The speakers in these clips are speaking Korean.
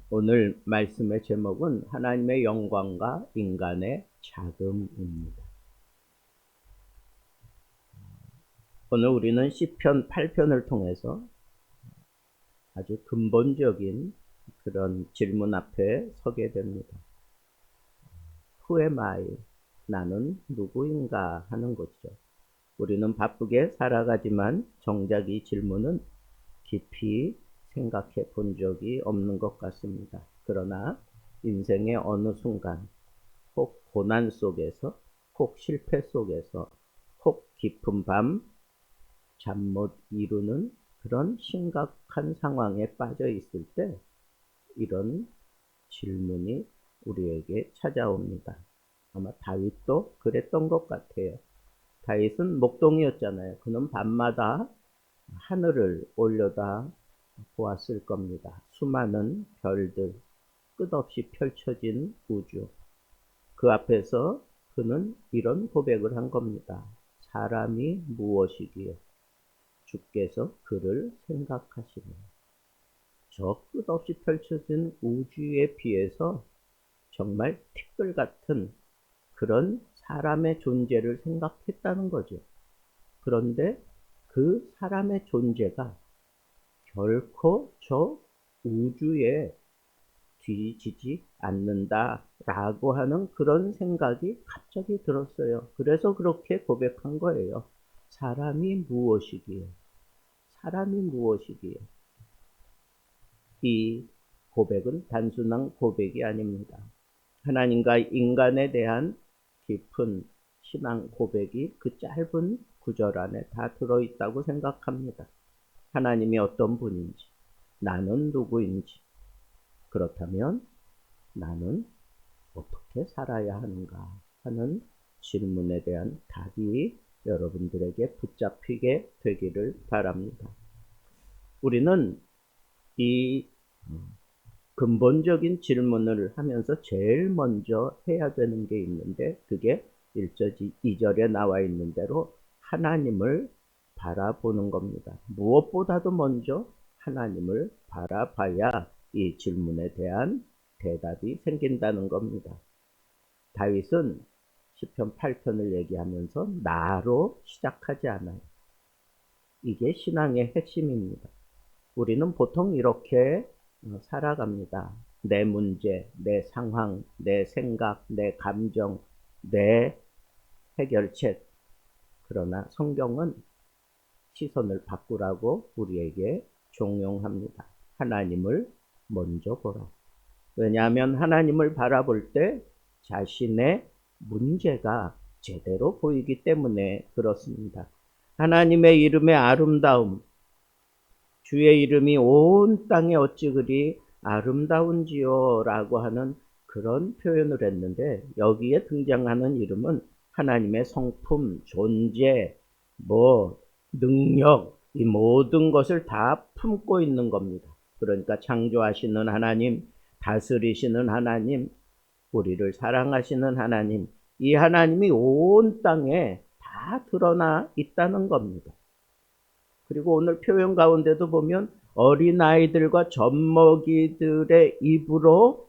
오늘 말씀의 제목은 하나님의 영광과 인간의 자금입니다. 오늘 우리는 시편 8편을 통해서 아주 근본적인 그런 질문 앞에 서게 됩니다. Who am I? 나는 누구인가 하는 것이죠. 우리는 바쁘게 살아가지만 정작 이 질문은 깊이 생각해 본 적이 없는 것 같습니다. 그러나 인생의 어느 순간 혹 고난 속에서, 혹 실패 속에서, 혹 깊은 밤 잠 못 이루는 그런 심각한 상황에 빠져 있을 때 이런 질문이 우리에게 찾아옵니다. 아마 다윗도 그랬던 것 같아요. 다윗은 목동이었잖아요. 그는 밤마다 하늘을 올려다 보았을 겁니다. 수많은 별들, 끝없이 펼쳐진 우주. 그 앞에서 그는 이런 고백을 한 겁니다. 사람이 무엇이기에 주께서 그를 생각하시네. 저 끝없이 펼쳐진 우주에 비해서 정말 티끌 같은 그런 사람의 존재를 생각했다는 거죠. 그런데 그 사람의 존재가 결코 저 우주에 뒤지지 않는다라고 하는 그런 생각이 갑자기 들었어요. 그래서 그렇게 고백한 거예요. 사람이 무엇이기에? 사람이 무엇이기에? 이 고백은 단순한 고백이 아닙니다. 하나님과 인간에 대한 깊은 신앙 고백이 그 짧은 구절 안에 다 들어있다고 생각합니다. 하나님이 어떤 분인지, 나는 누구인지, 그렇다면 나는 어떻게 살아야 하는가 하는 질문에 대한 답이 여러분들에게 붙잡히게 되기를 바랍니다. 우리는 이 근본적인 질문을 하면서 제일 먼저 해야 되는 게 있는데 그게 1절, 2절에 나와 있는 대로 하나님을 바라보는 겁니다. 무엇보다도 먼저 하나님을 바라봐야 이 질문에 대한 대답이 생긴다는 겁니다. 다윗은 시편 8편을 얘기하면서 나로 시작하지 않아요. 이게 신앙의 핵심입니다. 우리는 보통 이렇게 살아갑니다. 내 문제, 내 상황, 내 생각, 내 감정, 내 해결책. 그러나 성경은 시선을 바꾸라고 우리에게 종용합니다. 하나님을 먼저 보라. 왜냐하면 하나님을 바라볼 때 자신의 문제가 제대로 보이기 때문에 그렇습니다. 하나님의 이름의 아름다움, 주의 이름이 온 땅에 어찌 그리 아름다운지요 라고 하는 그런 표현을 했는데 여기에 등장하는 이름은 하나님의 성품, 존재, 능력, 이 모든 것을 다 품고 있는 겁니다. 그러니까 창조하시는 하나님, 다스리시는 하나님, 우리를 사랑하시는 하나님, 이 하나님이 온 땅에 다 드러나 있다는 겁니다. 그리고 오늘 표현 가운데도 보면 어린아이들과 젖먹이들의 입으로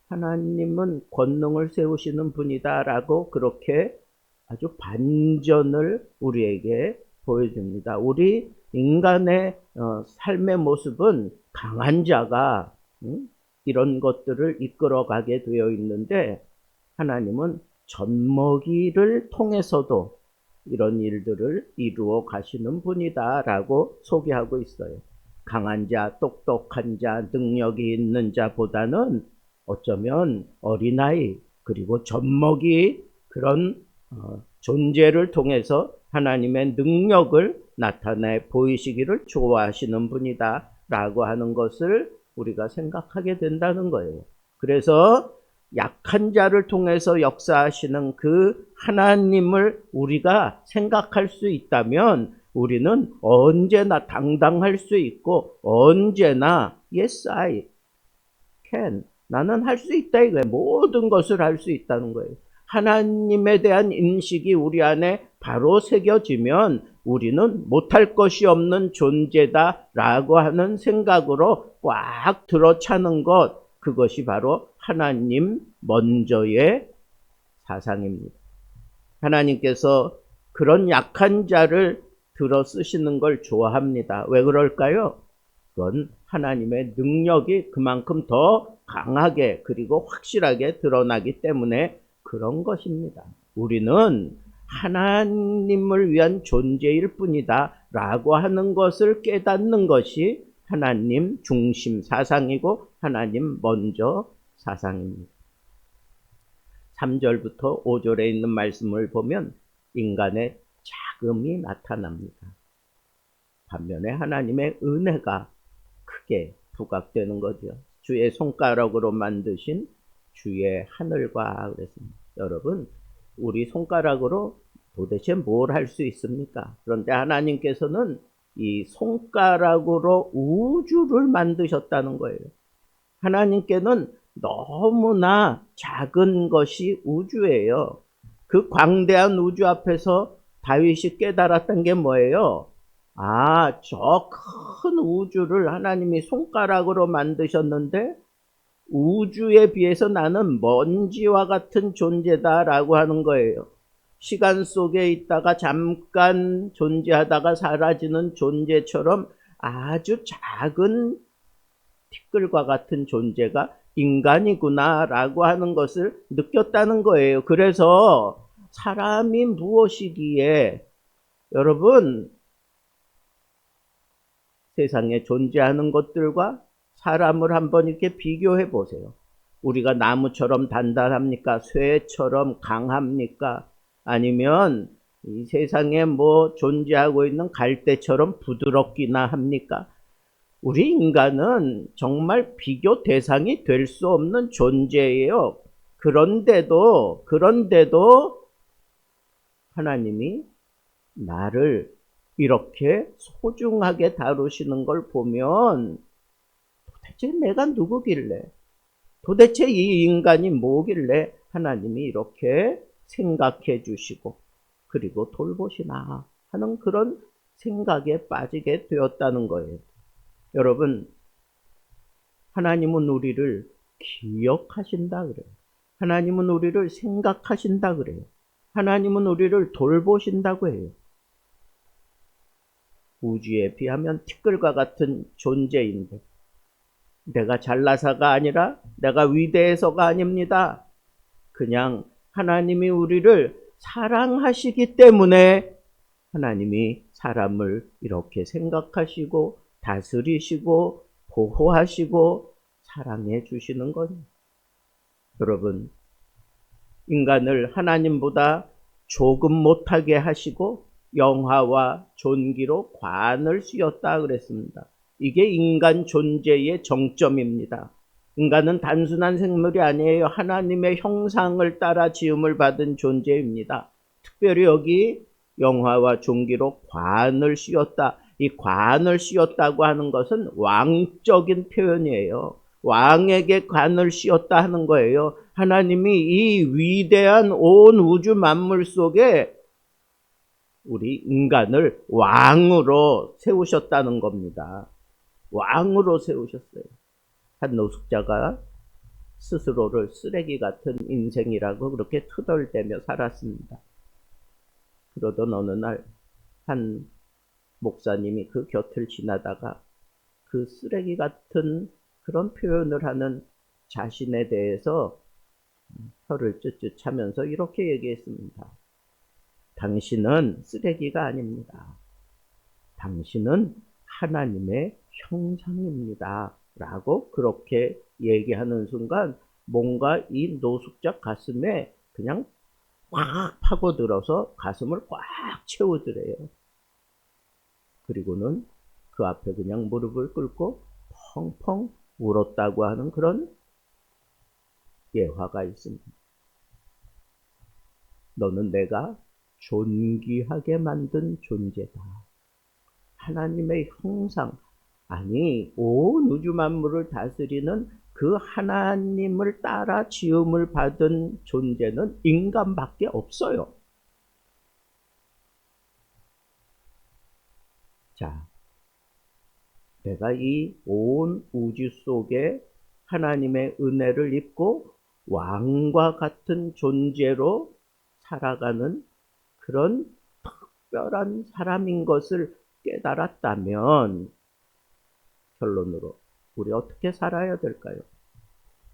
하나님은 권능을 세우시는 분이다 라고 그렇게 아주 반전을 우리에게 보여줍니다. 우리 인간의 삶의 모습은 강한 자가 이런 것들을 이끌어가게 되어 있는데 하나님은 젖먹이를 통해서도 이런 일들을 이루어 가시는 분이다 라고 소개하고 있어요. 강한 자, 똑똑한 자, 능력이 있는 자보다는 어쩌면 어린아이 그리고 젖먹이 그런 존재를 통해서 하나님의 능력을 나타내 보이시기를 좋아하시는 분이다 라고 하는 것을 우리가 생각하게 된다는 거예요. 그래서 약한 자를 통해서 역사하시는 그 하나님을 우리가 생각할 수 있다면 우리는 언제나 당당할 수 있고 언제나 Yes, I can. 나는 할 수 있다 이거예요. 모든 것을 할 수 있다는 거예요. 하나님에 대한 인식이 우리 안에 바로 새겨지면 우리는 못할 것이 없는 존재다라고 하는 생각으로 꽉 들어차는 것, 그것이 바로 하나님 먼저의 사상입니다. 하나님께서 그런 약한 자를 들어 쓰시는 걸 좋아합니다. 왜 그럴까요? 그건 하나님의 능력이 그만큼 더 강하게 그리고 확실하게 드러나기 때문에 그런 것입니다. 우리는 하나님을 위한 존재일 뿐이다 라고 하는 것을 깨닫는 것이 하나님 중심 사상이고 하나님 먼저 사상입니다. 3절부터 5절에 있는 말씀을 보면 인간의 자금이 나타납니다. 반면에 하나님의 은혜가 크게 부각되는 거죠. 주의 손가락으로 만드신 주의 하늘과 그랬습니다. 여러분, 우리 손가락으로 도대체 뭘 할 수 있습니까? 그런데 하나님께서는 이 손가락으로 우주를 만드셨다는 거예요. 하나님께는 너무나 작은 것이 우주예요. 그 광대한 우주 앞에서 다윗이 깨달았던 게 뭐예요? 아, 저 큰 우주를 하나님이 손가락으로 만드셨는데 우주에 비해서 나는 먼지와 같은 존재다라고 하는 거예요. 시간 속에 있다가 잠깐 존재하다가 사라지는 존재처럼 아주 작은 티끌과 같은 존재가 인간이구나라고 하는 것을 느꼈다는 거예요. 그래서 사람이 무엇이기에 여러분 세상에 존재하는 것들과 사람을 한번 이렇게 비교해 보세요. 우리가 나무처럼 단단합니까? 쇠처럼 강합니까? 아니면 이 세상에 뭐 존재하고 있는 갈대처럼 부드럽기나 합니까? 우리 인간은 정말 비교 대상이 될 수 없는 존재예요. 그런데도 하나님이 나를 이렇게 소중하게 다루시는 걸 보면 도대체 내가 누구길래, 도대체 이 인간이 뭐길래 하나님이 이렇게 생각해 주시고 그리고 돌보시나 하는 그런 생각에 빠지게 되었다는 거예요. 여러분, 하나님은 우리를 기억하신다 그래요. 하나님은 우리를 생각하신다 그래요. 하나님은 우리를 돌보신다고 해요. 우주에 비하면 티끌과 같은 존재인데 내가 잘나서가 아니라 내가 위대해서가 아닙니다. 그냥 하나님이 우리를 사랑하시기 때문에 하나님이 사람을 이렇게 생각하시고 다스리시고 보호하시고 사랑해 주시는 거예요. 여러분, 인간을 하나님보다 조금 못하게 하시고 영화와 존귀로 관을 씌웠다 그랬습니다. 이게 인간 존재의 정점입니다. 인간은 단순한 생물이 아니에요. 하나님의 형상을 따라 지음을 받은 존재입니다. 특별히 여기 영화와 존귀로 관을 씌웠다. 이 관을 씌웠다고 하는 것은 왕적인 표현이에요. 왕에게 관을 씌웠다 하는 거예요. 하나님이 이 위대한 온 우주 만물 속에 우리 인간을 왕으로 세우셨다는 겁니다. 왕으로 세우셨어요. 한 노숙자가 스스로를 쓰레기 같은 인생이라고 그렇게 투덜대며 살았습니다. 그러던 어느 날 한 목사님이 그 곁을 지나다가 그 쓰레기 같은 그런 표현을 하는 자신에 대해서 혀를 쯧쯧 차면서 이렇게 얘기했습니다. 당신은 쓰레기가 아닙니다. 당신은 하나님의 형상입니다. 라고 그렇게 얘기하는 순간 뭔가 이 노숙자 가슴에 그냥 꽉 파고들어서 가슴을 꽉 채우더래요. 그리고는 그 앞에 그냥 무릎을 꿇고 펑펑 울었다고 하는 그런 예화가 있습니다. 너는 내가 존귀하게 만든 존재다. 하나님의 형상, 아니 온 우주 만물을 다스리는 그 하나님을 따라 지음을 받은 존재는 인간밖에 없어요. 자, 내가 이 온 우주 속에 하나님의 은혜를 입고 왕과 같은 존재로 살아가는 그런 특별한 사람인 것을 깨달았다면 결론으로 우리 어떻게 살아야 될까요?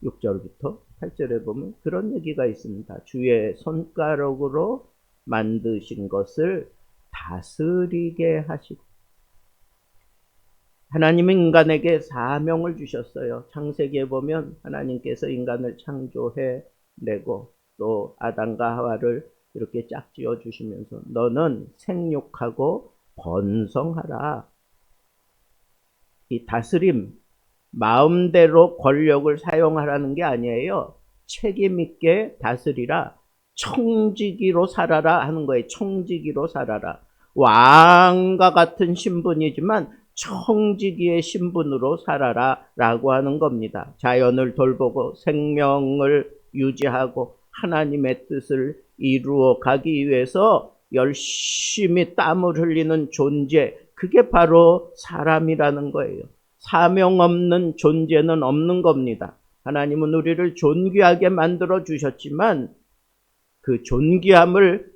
6절부터 8절에 보면 그런 얘기가 있습니다. 주의 손가락으로 만드신 것을 다스리게 하시고, 하나님은 인간에게 사명을 주셨어요. 창세기에 보면 하나님께서 인간을 창조해 내고 또 아담과 하와를 이렇게 짝지어 주시면서 너는 생육하고 번성하라. 이 다스림, 마음대로 권력을 사용하라는 게 아니에요. 책임 있게 다스리라. 청지기로 살아라 하는 거예요. 청지기로 살아라. 왕과 같은 신분이지만 청지기의 신분으로 살아라 라고 하는 겁니다. 자연을 돌보고 생명을 유지하고 하나님의 뜻을 이루어 가기 위해서 열심히 땀을 흘리는 존재, 그게 바로 사람이라는 거예요. 사명 없는 존재는 없는 겁니다. 하나님은 우리를 존귀하게 만들어 주셨지만 그 존귀함을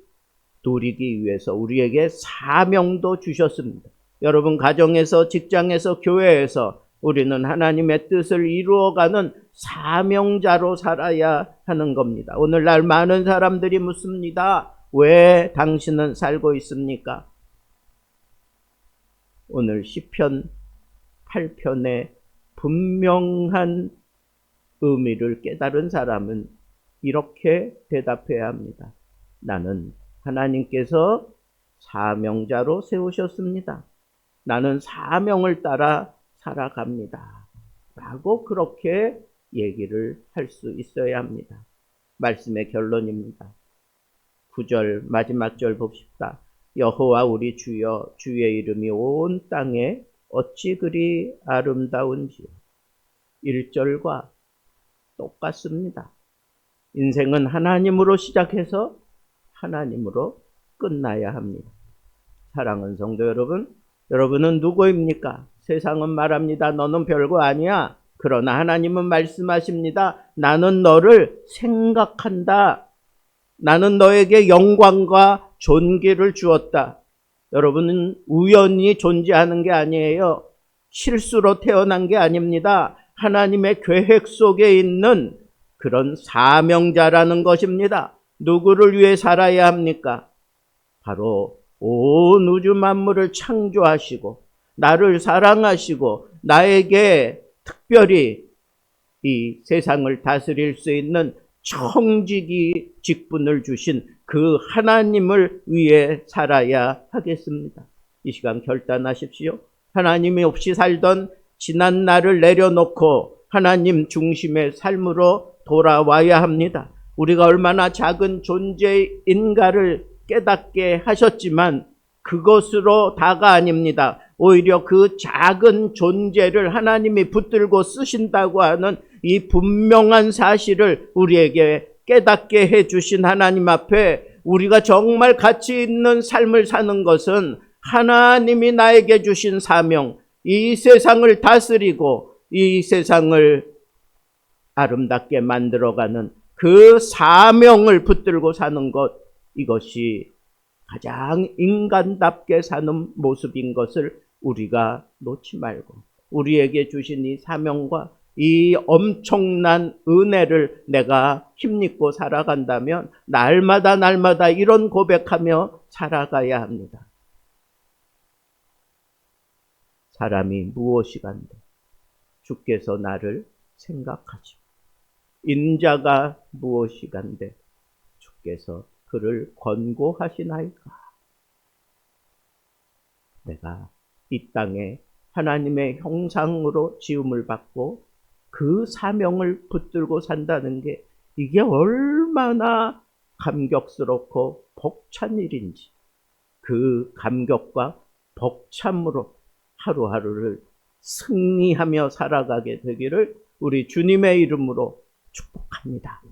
누리기 위해서 우리에게 사명도 주셨습니다. 여러분 가정에서, 직장에서, 교회에서 우리는 하나님의 뜻을 이루어가는 사명자로 살아야 하는 겁니다. 오늘날 많은 사람들이 묻습니다. 왜 당신은 살고 있습니까? 오늘 시편 8편의 분명한 의미를 깨달은 사람은 이렇게 대답해야 합니다. 나는 하나님께서 사명자로 세우셨습니다. 나는 사명을 따라 살아갑니다. 라고 그렇게 얘기를 할 수 있어야 합니다. 말씀의 결론입니다. 9절 마지막 절 봅시다. 여호와 우리 주여, 주의 이름이 온 땅에 어찌 그리 아름다운지요. 1절과 똑같습니다. 인생은 하나님으로 시작해서 하나님으로 끝나야 합니다. 사랑하는 성도 여러분, 여러분은 누구입니까? 세상은 말합니다. 너는 별거 아니야. 그러나 하나님은 말씀하십니다. 나는 너를 생각한다. 나는 너에게 영광과 존귀를 주었다. 여러분은 우연히 존재하는 게 아니에요. 실수로 태어난 게 아닙니다. 하나님의 계획 속에 있는 그런 사명자라는 것입니다. 누구를 위해 살아야 합니까? 바로 온 우주 만물을 창조하시고 나를 사랑하시고 나에게 특별히 이 세상을 다스릴 수 있는 청지기 직분을 주신 그 하나님을 위해 살아야 하겠습니다. 이 시간 결단하십시오. 하나님이 없이 살던 지난 날을 내려놓고 하나님 중심의 삶으로 돌아와야 합니다. 우리가 얼마나 작은 존재인가를 깨닫게 하셨지만 그것으로 다가 아닙니다. 오히려 그 작은 존재를 하나님이 붙들고 쓰신다고 하는 이 분명한 사실을 우리에게 깨닫게 해주신 하나님 앞에 우리가 정말 가치 있는 삶을 사는 것은 하나님이 나에게 주신 사명, 이 세상을 다스리고 이 세상을 아름답게 만들어가는 그 사명을 붙들고 사는 것, 이것이 가장 인간답게 사는 모습인 것을 우리가 놓지 말고 우리에게 주신 이 사명과 이 엄청난 은혜를 내가 힘입고 살아간다면 날마다 이런 고백하며 살아가야 합니다. 사람이 무엇이간데 주께서 나를 생각하시고 인자가 무엇이간데 주께서 그를 권고하시나이까. 내가 이 땅에 하나님의 형상으로 지음을 받고 그 사명을 붙들고 산다는 게 이게 얼마나 감격스럽고 벅찬 일인지, 그 감격과 벅참으로 하루하루를 승리하며 살아가게 되기를 우리 주님의 이름으로 축복합니다.